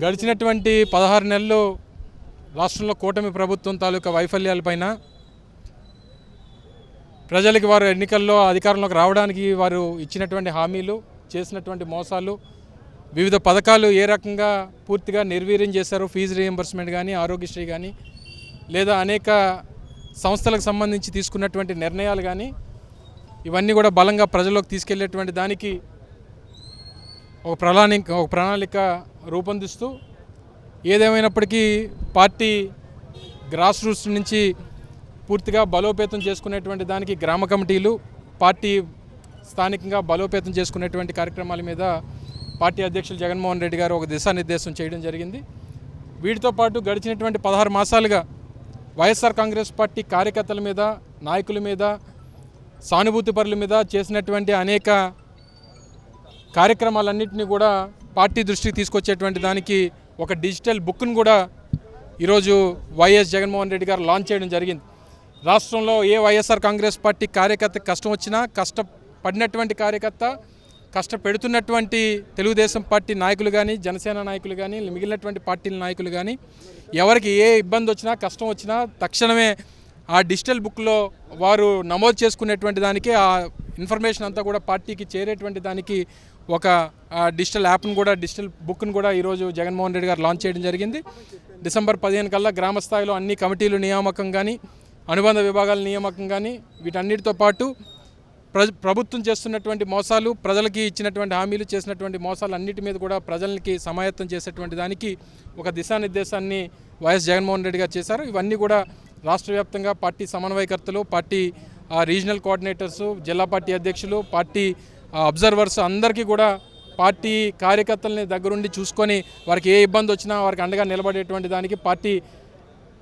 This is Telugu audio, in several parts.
గడిచినటువంటి 16 నెలలు రాష్ట్రంలో కూటమి ప్రభుత్వం తాలూకా వైఫల్యాలపైన ప్రజలకు వారు ఎన్నికల్లో అధికారంలోకి రావడానికి వారు ఇచ్చినటువంటి హామీలు, చేసినటువంటి మోసాలు, వివిధ పథకాలు ఏ రకంగా పూర్తిగా నిర్వీర్యం చేశారు, ఫీజు రీయింబర్స్మెంట్ కానీ, ఆరోగ్యశ్రీ కానీ, లేదా అనేక సంస్థలకు సంబంధించి తీసుకున్నటువంటి నిర్ణయాలు కానీ, ఇవన్నీ కూడా బలంగా ప్రజల్లోకి తీసుకెళ్లేటువంటి దానికి ఒక ప్రణాళిక రూపొందిస్తూ ఏదేమైనప్పటికీ పార్టీ గ్రాస్ రూట్స్ నుంచి పూర్తిగా బలోపేతం చేసుకునేటువంటి దానికి గ్రామ కమిటీలు, పార్టీ స్థానికంగా బలోపేతం చేసుకునేటువంటి కార్యక్రమాల మీద పార్టీ అధ్యక్షులు జగన్మోహన్ రెడ్డి గారు ఒక దిశానిర్దేశం చేయడం జరిగింది. వీటితో పాటు గడిచినటువంటి 16 మాసాలుగా వైఎస్ఆర్ కాంగ్రెస్ పార్టీ కార్యకర్తల మీద, నాయకుల మీద, సానుభూతి పరుల మీద చేసినటువంటి అనేక కార్యక్రమాలన్నింటినీ కూడా పార్టీ దృష్టికి తీసుకొచ్చేటువంటి దానికి ఒక డిజిటల్ బుక్ను కూడా ఈరోజు వైఎస్ జగన్మోహన్ రెడ్డి గారు లాంచ్ చేయడం జరిగింది. రాష్ట్రంలో ఏ వైఎస్ఆర్ కాంగ్రెస్ పార్టీ కార్యకర్త కష్టం వచ్చినా, కష్టపడినటువంటి కార్యకర్త, కష్టపెడుతున్నటువంటి తెలుగుదేశం పార్టీ నాయకులు కానీ, జనసేన నాయకులు కానీ, మిగిలినటువంటి పార్టీల నాయకులు కానీ, ఎవరికి ఏ ఇబ్బంది వచ్చినా, కష్టం వచ్చినా తక్షణమే ఆ డిజిటల్ బుక్లో వారు నమోదు చేసుకునేటువంటి దానికి, ఆ ఇన్ఫర్మేషన్ అంతా కూడా పార్టీకి చేరేటువంటి దానికి ఒక డిజిటల్ యాప్ను కూడా, డిజిటల్ బుక్ను కూడా ఈరోజు జగన్మోహన్ రెడ్డి గారు లాంచ్ చేయడం జరిగింది. డిసెంబర్ 15 కల్లా గ్రామ స్థాయిలో అన్ని కమిటీలు నియామకం కానీ, అనుబంధ విభాగాల నియామకం కానీ, వీటన్నిటితో పాటు ప్రభుత్వం చేస్తున్నటువంటి మోసాలు, ప్రజలకి ఇచ్చినటువంటి హామీలు, చేసినటువంటి మోసాలు అన్నిటి మీద కూడా ప్రజలకి సమాయత్తం చేసేటువంటి దానికి ఒక దిశానిర్దేశాన్ని వైఎస్ జగన్మోహన్ రెడ్డి గారు చేశారు. ఇవన్నీ కూడా రాష్ట్ర వ్యాప్తంగా పార్టీ సమన్వయకర్తలు, పార్టీ రీజనల్ కోఆర్డినేటర్సు, జిల్లా పార్టీ అధ్యక్షులు, పార్టీ అబ్జర్వర్స్ అందరికీ కూడా పార్టీ కార్యకర్తలని దగ్గరుండి చూసుకొని వారికి ఏ ఇబ్బంది వచ్చినా వారికి అండగా నిలబడేటువంటి దానికి, పార్టీ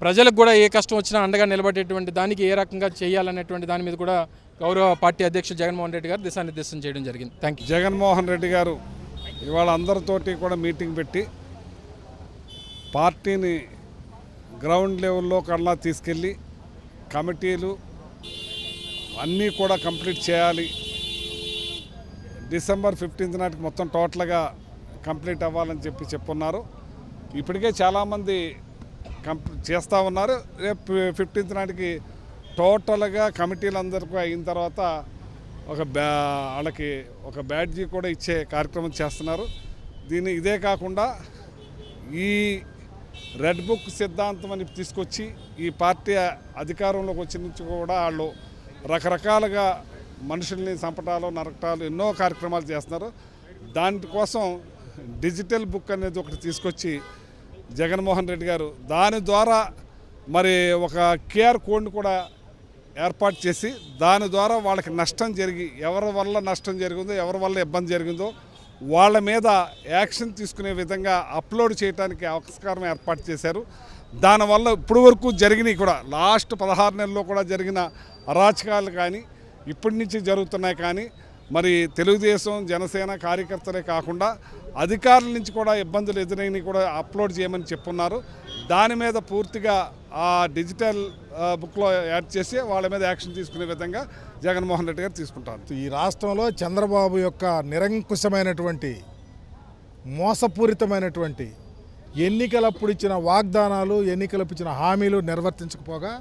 ప్రజలకు కూడా ఏ కష్టం వచ్చినా అండగా నిలబడేటువంటి దానికి ఏ రకంగా చేయాలనేటువంటి దాని మీద కూడా గౌరవ పార్టీ అధ్యక్షుడు జగన్మోహన్ రెడ్డి గారు దిశానిర్దేశం చేయడం జరిగింది. Thank you. జగన్మోహన్ రెడ్డి గారు ఇవాళ అందరితోటి కూడా మీటింగ్ పెట్టి పార్టీని గ్రౌండ్ లెవెల్లో కల్లా తీసుకెళ్ళి కమిటీలు అన్నీ కూడా కంప్లీట్ చేయాలి, డిసెంబర్ 15 నాటికి మొత్తం టోటల్గా కంప్లీట్ అవ్వాలని చెప్పున్నారు. ఇప్పటికే చాలామంది చేస్తూ ఉన్నారు. రేపు 15 నాటికి టోటల్గా కమిటీలందరికీ అయిన తర్వాత వాళ్ళకి ఒక బ్యాడ్జీ కూడా ఇచ్చే కార్యక్రమం చేస్తున్నారు. ఇదే కాకుండా ఈ రెడ్ బుక్ సిద్ధాంతం అని తీసుకొచ్చి ఈ పార్టీ అధికారంలోకి వచ్చిన నుంచి కూడా వాళ్ళు రకరకాలుగా మనుషుల్ని చంపటాలు, నరకటాలు ఎన్నో కార్యక్రమాలు చేస్తున్నారు. దానికోసం డిజిటల్ బుక్ అనేది ఒకటి తీసుకొచ్చి జగన్మోహన్ రెడ్డి గారు దాని ద్వారా మరి ఒక QR కోడ్ని కూడా ఏర్పాటు చేసి దాని ద్వారా వాళ్ళకి నష్టం జరిగి, ఎవరి వల్ల నష్టం జరిగిందో, ఎవరి వల్ల ఇబ్బంది జరిగిందో వాళ్ళ మీద యాక్షన్ తీసుకునే విధంగా అప్లోడ్ చేయడానికి ఆస్కారం ఏర్పాటు చేశారు. దానివల్ల ఇప్పుడు వరకు జరిగినవి కూడా, లాస్ట్ 16 నెలల్లో కూడా జరిగిన అరాచకాలు కానీ, ఇప్పటి నుంచి జరుగుతున్నాయి కానీ, మరి తెలుగుదేశం, జనసేన కార్యకర్తలే కాకుండా అధికారుల నుంచి కూడా ఇబ్బందులు ఎదురైనవి కూడా అప్లోడ్ చేయమని చెప్పున్నారు. దాని మీద పూర్తిగా ఆ డిజిటల్ బుక్లో యాడ్ చేసి వాళ్ళ మీద యాక్షన్ తీసుకునే విధంగా జగన్మోహన్ రెడ్డి గారు తీసుకుంటారు. ఈ రాష్ట్రంలో చంద్రబాబు యొక్క నిరంకుశమైనటువంటి, మోసపూరితమైనటువంటి ఎన్నికలప్పుడు ఇచ్చిన వాగ్దానాలు, ఎన్నికలప్పుడు ఇచ్చిన హామీలు నిర్వర్తించకపోగా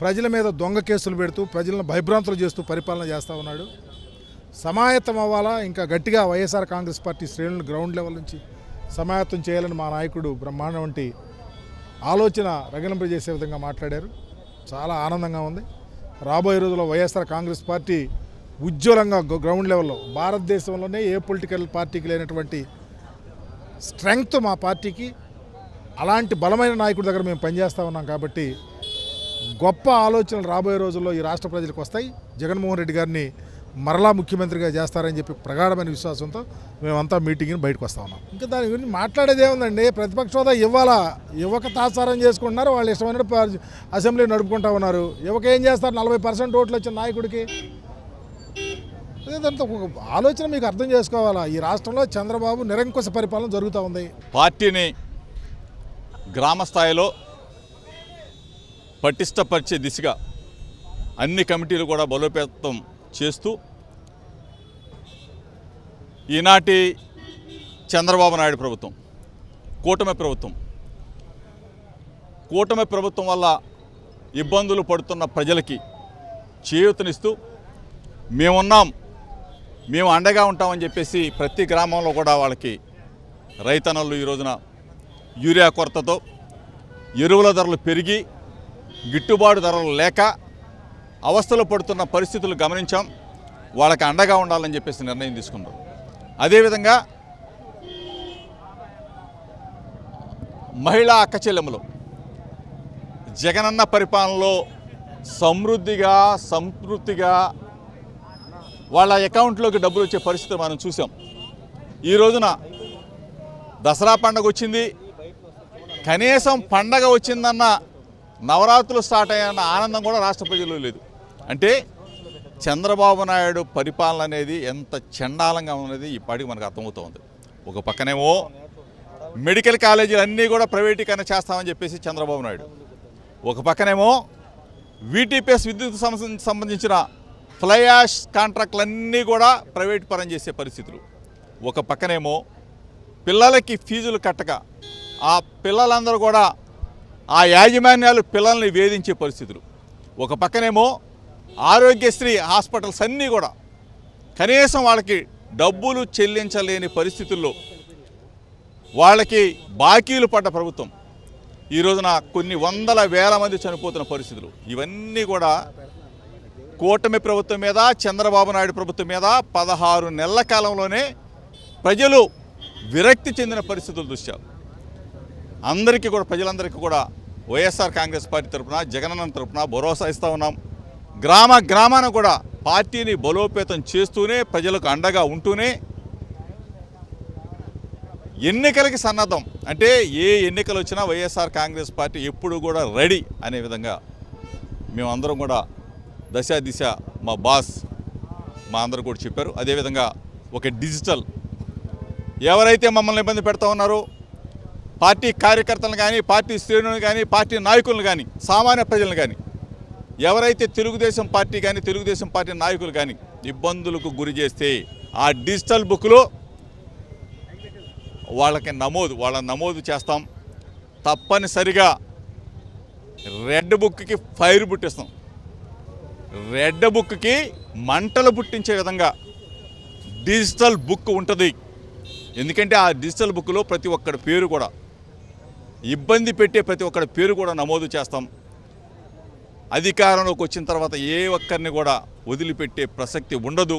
ప్రజల మీద దొంగ కేసులు పెడుతూ ప్రజలను భయభ్రాంతులు చేస్తూ పరిపాలన చేస్తూ ఉన్నాడు. సమాయత్తం అవ్వాలా, ఇంకా గట్టిగా వైఎస్ఆర్ కాంగ్రెస్ పార్టీ శ్రేణులను గ్రౌండ్ లెవెల్ నుంచి సమాయత్తం చేయాలని మా నాయకుడు బ్రహ్మాండం వంటి ఆలోచన రగలింపజేసే విధంగా మాట్లాడారు. చాలా ఆనందంగా ఉంది. రాబోయే రోజుల్లో వైఎస్ఆర్ కాంగ్రెస్ పార్టీ ఉజ్వలంగా గ్రౌండ్ లెవెల్లో, భారతదేశంలోనే ఏ పొలిటికల్ పార్టీకి లేనటువంటి స్ట్రెంగ్త్ మా పార్టీకి, అలాంటి బలమైన నాయకుడి దగ్గర మేము పనిచేస్తూ ఉన్నాం. కాబట్టి గొప్ప ఆలోచనలు రాబోయే రోజుల్లో ఈ రాష్ట్ర ప్రజలకు వస్తాయి. జగన్మోహన్ రెడ్డి గారిని మరలా ముఖ్యమంత్రిగా చేస్తారని చెప్పి ప్రగాఢమైన విశ్వాసంతో మేమంతా మీటింగ్ని బయటకు వస్తూ ఉన్నాం. ఇంకా దాని గురించి మాట్లాడేది ఏముందండి, ప్రతిపక్ష హోదా ఇవ్వక తాత్సారం చేసుకుంటున్నారు. వాళ్ళు ఇష్టమైన అసెంబ్లీ నడుపుకుంటా ఉన్నారు. ఏం చేస్తారు? 40% ఓట్లు వచ్చిన నాయకుడికి. దాంతో ఒక ఆలోచన మీకు అర్థం చేసుకోవాలా. ఈ రాష్ట్రంలో చంద్రబాబు నిరంకుశ పరిపాలన జరుగుతూ ఉంది. పార్టీని గ్రామ స్థాయిలో పటిష్టపరిచే దిశగా అన్ని కమిటీలు కూడా బలోపేతం చేస్తూ ఈనాటి చంద్రబాబు నాయుడు ప్రభుత్వం కూటమి ప్రభుత్వం వల్ల ఇబ్బందులు పడుతున్న ప్రజలకి చేయూతనిస్తూ మేమున్నాం, మేము అండగా ఉంటామని చెప్పేసి ప్రతి గ్రామంలో కూడా వాళ్ళకి రైతన్నలు ఈ రోజున యూరియా కొరతతో ఎరువుల ధరలు పెరిగి గిట్టుబాటు ధరలు లేక అవస్థలు పడుతున్న పరిస్థితులు గమనించాం. వాళ్ళకి అండగా ఉండాలని చెప్పేసి నిర్ణయం తీసుకున్నారు. అదేవిధంగా మహిళా అక్క చెల్లెములు జగనన్న పరిపాలనలో సమృద్ధిగా సంతృప్తిగా వాళ్ళ అకౌంట్లోకి డబ్బులు వచ్చే పరిస్థితి మనం చూసాం. ఈ రోజున దసరా పండగ వచ్చింది, కనీసం పండగ వచ్చిందన్న నవరాత్రులు స్టార్ట్ అయ్యన్న ఆనందం కూడా రాష్ట్ర ప్రజల్లో లేదు. అంటే చంద్రబాబు నాయుడు పరిపాలన అనేది ఎంత చండాలంగా ఉన్నది ఇప్పటికి మనకు అర్థమవుతోంది. ఒక పక్కనేమో మెడికల్ కాలేజీలు అన్నీ కూడా ప్రైవేటీకరణ చేస్తామని చెప్పేసి చంద్రబాబు నాయుడు, ఒక పక్కనేమో వీటీపీఎస్ విద్యుత్ సంబంధించిన ఫ్లై యాష్ కాంట్రాక్టులన్నీ కూడా ప్రైవేట్ పరం చేసే పరిస్థితులు, ఒక పక్కనేమో పిల్లలకి ఫీజులు కట్టక ఆ పిల్లలందరూ కూడా ఆ యాజమాన్యాలు పిల్లల్ని వేధించే పరిస్థితులు, ఒక పక్కనేమో ఆరోగ్యశ్రీ హాస్పిటల్స్ అన్నీ కూడా కనీసం వాళ్ళకి డబ్బులు చెల్లించలేని పరిస్థితుల్లో వాళ్ళకి బాకీలు పడ్డ ప్రభుత్వం. ఈ రోజున కొన్ని వందల వేల మంది చనిపోతున్న పరిస్థితులు. ఇవన్నీ కూడా కూటమి ప్రభుత్వం మీద, చంద్రబాబు నాయుడు ప్రభుత్వం మీద 16 నెలల కాలంలోనే ప్రజలు విరక్తి చెందిన పరిస్థితులు దృష్ట్యా అందరికీ కూడా ప్రజలందరికీ కూడా వైఎస్ఆర్ కాంగ్రెస్ పార్టీ తరఫున, జగనన్న తరఫున భరోసా ఇస్తూ ఉన్నాం. గ్రామాన కూడా పార్టీని బలోపేతం చేస్తూనే, ప్రజలకు అండగా ఉంటూనే ఎన్నికలకి సన్నద్ధం. అంటే ఏ ఎన్నికలు వచ్చినా వైఎస్ఆర్ కాంగ్రెస్ పార్టీ ఎప్పుడు కూడా రెడీ అనే విధంగా మేమందరం కూడా దశ దిశ మా బాస్ మా అందరూ కూడా చెప్పారు. అదేవిధంగా ఒక డిజిటల్ ఎవరైతే మమ్మల్ని ఇబ్బంది పెడతా ఉన్నారో పార్టీ కార్యకర్తలను కానీ, పార్టీ శ్రేణులను కానీ, పార్టీ నాయకులను కానీ, సామాన్య ప్రజలను కానీ, ఎవరైతే తెలుగుదేశం పార్టీ కానీ, తెలుగుదేశం పార్టీ నాయకులు కానీ ఇబ్బందులకు గురి చేస్తే ఆ డిజిటల్ బుక్లో వాళ్ళకి నమోదు చేస్తాం. తప్పనిసరిగా రెడ్ బుక్కి ఫైర్ పుట్టిస్తాం. రెడ్ బుక్కి మంటలు పుట్టించే విధంగా డిజిటల్ బుక్ ఉంటుంది. ఎందుకంటే ఆ డిజిటల్ బుక్లో ప్రతి ఒక్కడి పేరు కూడా, ఇబ్బంది పెట్టే ప్రతి ఒక్కడి పేరు కూడా నమోదు చేస్తాం. అధికారంలోకి వచ్చిన తర్వాత ఏ ఒక్కరిని కూడా వదిలిపెట్టే ప్రసక్తి ఉండదు.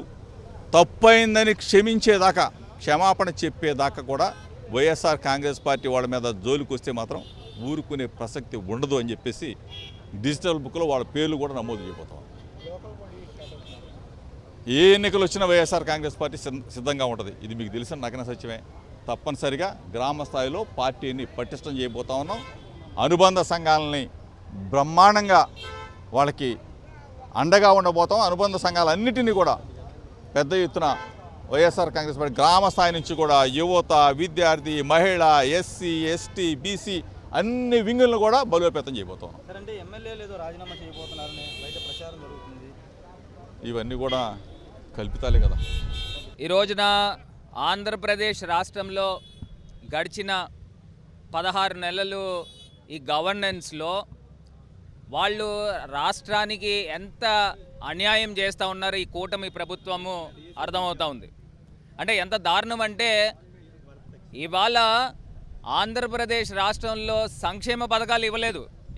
తప్పైందని క్షమించేదాకా, క్షమాపణ చెప్పేదాకా కూడా వైఎస్ఆర్ కాంగ్రెస్ పార్టీ వాళ్ళ మీద జోలికి వస్తే మాత్రం ఊరుకునే ప్రసక్తి ఉండదు అని చెప్పేసి డిజిటల్ బుక్లో వాళ్ళ పేర్లు కూడా నమోదు చేయబోతాం. ఏ ఎన్నికలు వచ్చినా వైఎస్ఆర్ కాంగ్రెస్ పార్టీ సిద్ధంగా ఉంటుంది. ఇది మీకు తెలిసిన నగ్న సత్యమే. తప్పనిసరిగా గ్రామ స్థాయిలో పార్టీని పటిష్టం చేయబోతా ఉన్నాం. అనుబంధ సంఘాలని బ్రహ్మాండంగా వాళ్ళకి అండగా ఉండబోతాం. అనుబంధ సంఘాలన్నిటినీ కూడా పెద్ద ఎత్తున వైఎస్ఆర్ కాంగ్రెస్ పార్టీ గ్రామ స్థాయి నుంచి కూడా యువత, విద్యార్థి, మహిళ, ఎస్సీ, ఎస్టీ, బీసీ అన్ని వింగులను కూడా బలోపేతం చేయబోతాం. ఇవన్నీ కూడా కల్పితాలే కదా. ఈ రోజున ఆంధ్రప్రదేశ్ రాష్ట్రంలో గడిచిన 16 నెలలు ఈ గవర్నెన్స్లో వాళ్ళు రాష్ట్రానికి ఎంత అన్యాయం చేస్తూ ఉన్నారు ఈ కూటమి ప్రభుత్వము అర్థమవుతూ ఉంది. అంటే ఎంత దారుణం అంటే ఇవాళ ఆంధ్రప్రదేశ్ రాష్ట్రంలో సంక్షేమ పథకాలు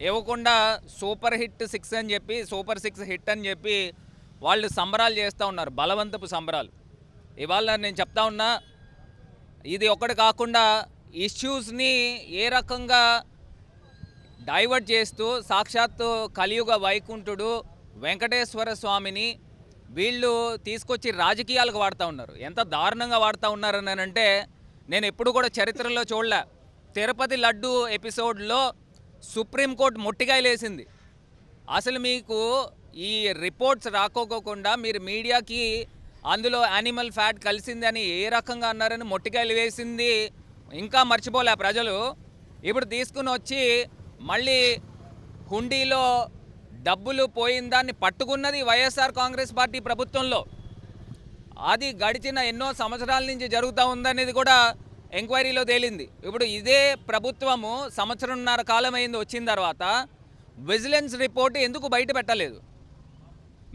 ఇవ్వకుండా సూపర్ హిట్ 6 అని చెప్పి, సూపర్ 6 హిట్ అని చెప్పి వాళ్ళు సంబరాలు చేస్తూ ఉన్నారు, బలవంతపు సంబరాలు. ఇవాళ నేను చెప్తా ఉన్నా, ఇది ఒక్కటి కాకుండా ఇష్యూస్ని ఏ రకంగా డైవర్ట్ చేస్తూ సాక్షాత్తు కలియుగ వైకుంఠుడు వెంకటేశ్వర స్వామిని వీళ్ళు తీసుకొచ్చి రాజకీయాలకు వాడుతూ ఉన్నారు. ఎంత దారుణంగా వాడుతూ ఉన్నారని అంటే నేను ఎప్పుడు కూడా చరిత్రలో చూడలే. తిరుపతి లడ్డు ఎపిసోడ్లో సుప్రీంకోర్టు మొట్టికాయలేసింది. అసలు మీకు ఈ రిపోర్ట్స్ రాకోకుండా మీరు మీడియాకి అందులో యానిమల్ ఫ్యాట్ కలిసింది అని ఏ రకంగా అన్నారని మొట్టికాయలు వేసింది ఇంకా మర్చిపోలే ప్రజలు. ఇప్పుడు తీసుకుని వచ్చి మళ్ళీ హుండీలో డబ్బులు పోయిన దాన్ని పట్టుకున్నది వైఎస్ఆర్ కాంగ్రెస్ పార్టీ ప్రభుత్వంలో. అది గడిచిన ఎన్నో సంవత్సరాల నుంచి జరుగుతూ ఉందనేది కూడా ఎంక్వైరీలో తేలింది. ఇప్పుడు ఇదే ప్రభుత్వము సంవత్సరంన్నర కాలం అయింది వచ్చిన తర్వాత విజిలెన్స్ రిపోర్ట్ ఎందుకు బయట పెట్టలేదు?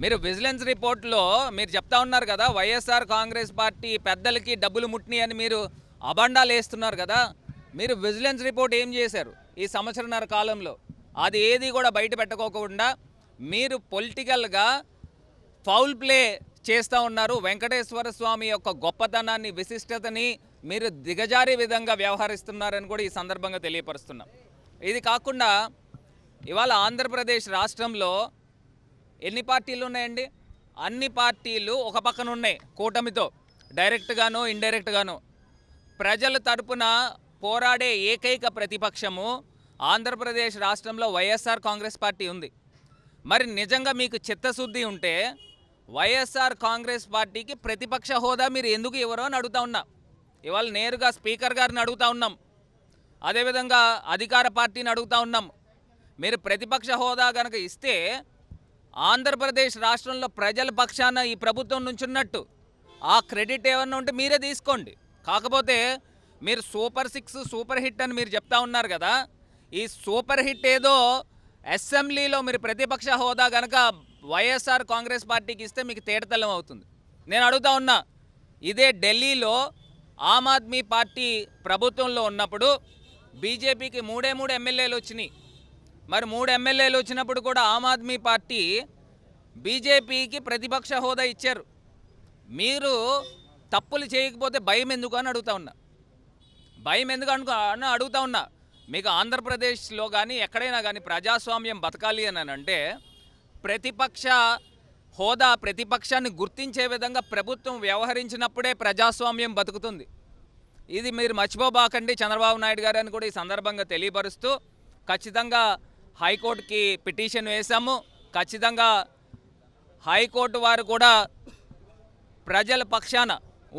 మీరు విజిలెన్స్ రిపోర్ట్లో మీరు చెప్తా ఉన్నారు కదా, వైఎస్ఆర్ కాంగ్రెస్ పార్టీ పెద్దలకి డబ్బులు ముట్టినాయి అని మీరు అబండాలు వేస్తున్నారు కదా. మీరు విజిలెన్స్ రిపోర్ట్ ఏం చేశారు ఈ సంవత్సరంన్నర కాలంలో? అది ఏది కూడా బయట పెట్టుకోకుండా మీరు పొలిటికల్గా ఫౌల్ ప్లే చేస్తూ ఉన్నారు. వెంకటేశ్వర స్వామి యొక్క గొప్పతనాన్ని, విశిష్టతని మీరు దిగజారే విధంగా వ్యవహరిస్తున్నారని కూడా ఈ సందర్భంగా తెలియపరుస్తున్నాం. ఇది కాకుండా ఇవాళ ఆంధ్రప్రదేశ్ రాష్ట్రంలో ఎన్ని పార్టీలు ఉన్నాయండి? అన్ని పార్టీలు ఒక పక్కన ఉన్నాయి కూటమితో, డైరెక్ట్గానో ఇండైరెక్ట్గానో. ప్రజల తరపున పోరాడే ఏకైక ప్రతిపక్షము ఆంధ్రప్రదేశ్ రాష్ట్రంలో వైఎస్ఆర్ కాంగ్రెస్ పార్టీ ఉంది. మరి నిజంగా మీకు చిత్తశుద్ధి ఉంటే వైఎస్ఆర్ కాంగ్రెస్ పార్టీకి ప్రతిపక్ష హోదా మీరు ఎందుకు ఇవ్వరో అని అడుగుతా ఉన్నా. ఇవాళ నేరుగా స్పీకర్ గారిని అడుగుతా ఉన్నాం, అదేవిధంగా అధికార పార్టీని అడుగుతా ఉన్నాం. మీరు ప్రతిపక్ష హోదా కనుక ఇస్తే ఆంధ్రప్రదేశ్ రాష్ట్రంలో ప్రజల పక్షాన ఈ ప్రభుత్వం నుంచున్నట్టు. ఆ క్రెడిట్ ఏమన్నా ఉంటే మీరే తీసుకోండి. కాకపోతే మీరు సూపర్ 6 సూపర్ హిట్ అని మీరు చెప్తా ఉన్నారు కదా, ఈ సూపర్ హిట్ ఏదో అసెంబ్లీలో మీరు ప్రతిపక్ష హోదా కనుక వైఎస్ఆర్ కాంగ్రెస్ పార్టీకి ఇస్తే మీకు తేటతెల్లం అవుతుంది. నేను అడుగుతా ఉన్నా, ఇదే ఢిల్లీలో ఆమ్ ఆద్మీ పార్టీ ప్రభుత్వంలో ఉన్నప్పుడు బీజేపీకి 3 ఎమ్మెల్యేలు వచ్చినాయి. మరి 3 ఎమ్మెల్యేలు వచ్చినప్పుడు కూడా ఆమ్ ఆద్మీ పార్టీ బీజేపీకి ప్రతిపక్ష హోదా ఇచ్చారు. మీరు తప్పులు చేయకపోతే భయం ఎందుకు అని అడుగుతా ఉన్నా. భయం ఎందుకు అని అడుగుతా ఉన్నా. మీకు ఆంధ్రప్రదేశ్లో కానీ ఎక్కడైనా కానీ ప్రజాస్వామ్యం బతకాలి అని అంటే ప్రతిపక్ష హోదా, ప్రతిపక్షాన్ని గుర్తించే విధంగా ప్రభుత్వం వ్యవహరించినప్పుడే ప్రజాస్వామ్యం బతుకుతుంది. ఇది మీరు మర్చిపోబాకండి చంద్రబాబు నాయుడు గారు అని కూడా ఈ సందర్భంగా తెలియపరుస్తూ, ఖచ్చితంగా హైకోర్టుకి పిటిషన్ వేశాము. ఖచ్చితంగా హైకోర్టు వారు కూడా ప్రజల పక్షాన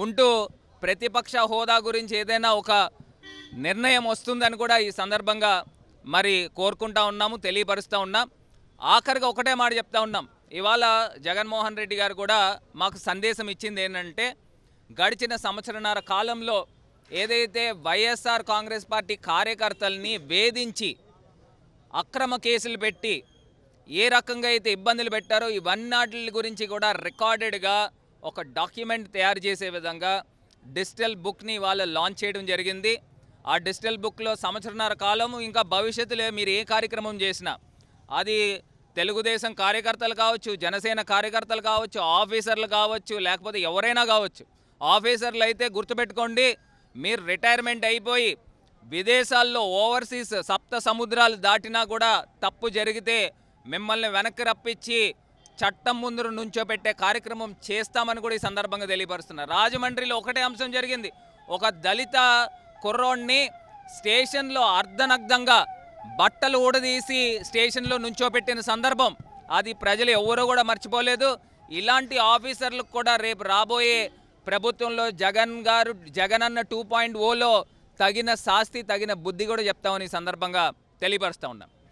ఉంటూ ప్రతిపక్ష హోదా గురించి ఏదైనా ఒక నిర్ణయం వస్తుందని కూడా ఈ సందర్భంగా మరి కోరుకుంటా ఉన్నాము, తెలియపరుస్తూ ఉన్నాం. ఆఖరిగా ఒకటే మాట చెప్తా ఉన్నాం. ఇవాళ జగన్మోహన్ రెడ్డి గారు కూడా మాకు సందేశం ఇచ్చింది ఏంటంటే, గడిచిన సంవత్సరన్నర కాలంలో ఏదైతే వైఎస్ఆర్ కాంగ్రెస్ పార్టీ కార్యకర్తల్ని వేధించి అక్రమ కేసులు పెట్టి ఏ రకంగా అయితే ఇబ్బందులు పెట్టారో ఇవన్నీ గురించి కూడా రికార్డెడ్గా ఒక డాక్యుమెంట్ తయారు చేసే విధంగా డిజిటల్ బుక్ని వాళ్ళు లాంచ్ చేయడం జరిగింది. ఆ డిజిటల్ బుక్లో సంవత్సరన్నర కాలము ఇంకా భవిష్యత్తులో మీరు ఏ కార్యక్రమం చేసినా అది తెలుగుదేశం కార్యకర్తలు కావచ్చు, జనసేన కార్యకర్తలు కావచ్చు, ఆఫీసర్లు కావచ్చు, లేకపోతే ఎవరైనా కావచ్చు. ఆఫీసర్లు అయితే గుర్తుపెట్టుకోండి, మీరు రిటైర్మెంట్ అయిపోయి విదేశాల్లో ఓవర్సీస్ 7 సముద్రాలు దాటినా కూడా తప్పు జరిగితే మిమ్మల్ని వెనక్కి రప్పించి చట్టం ముందు నుంచోబెట్టే కార్యక్రమం చేస్తామని కూడా ఈ సందర్భంగా తెలియపరుస్తున్నారు. రాజమండ్రిలో ఒకటే అంశం జరిగింది. ఒక దళిత కుర్రోడ్ని స్టేషన్లో అర్ధనగ్ధంగా బట్టలు ఊడదీసి స్టేషన్లో నుంచోబెట్టిన సందర్భం అది ప్రజలు ఎవరో కూడా మర్చిపోలేదు. ఇలాంటి ఆఫీసర్లకు కూడా రేపు రాబోయే ప్రభుత్వంలో జగనన్న 2.0లో తగిన శాస్తి, తగిన బుద్ధి కూడా చెప్తామని ఈ సందర్భంగా తెలియపరుస్తూ ఉన్నాం.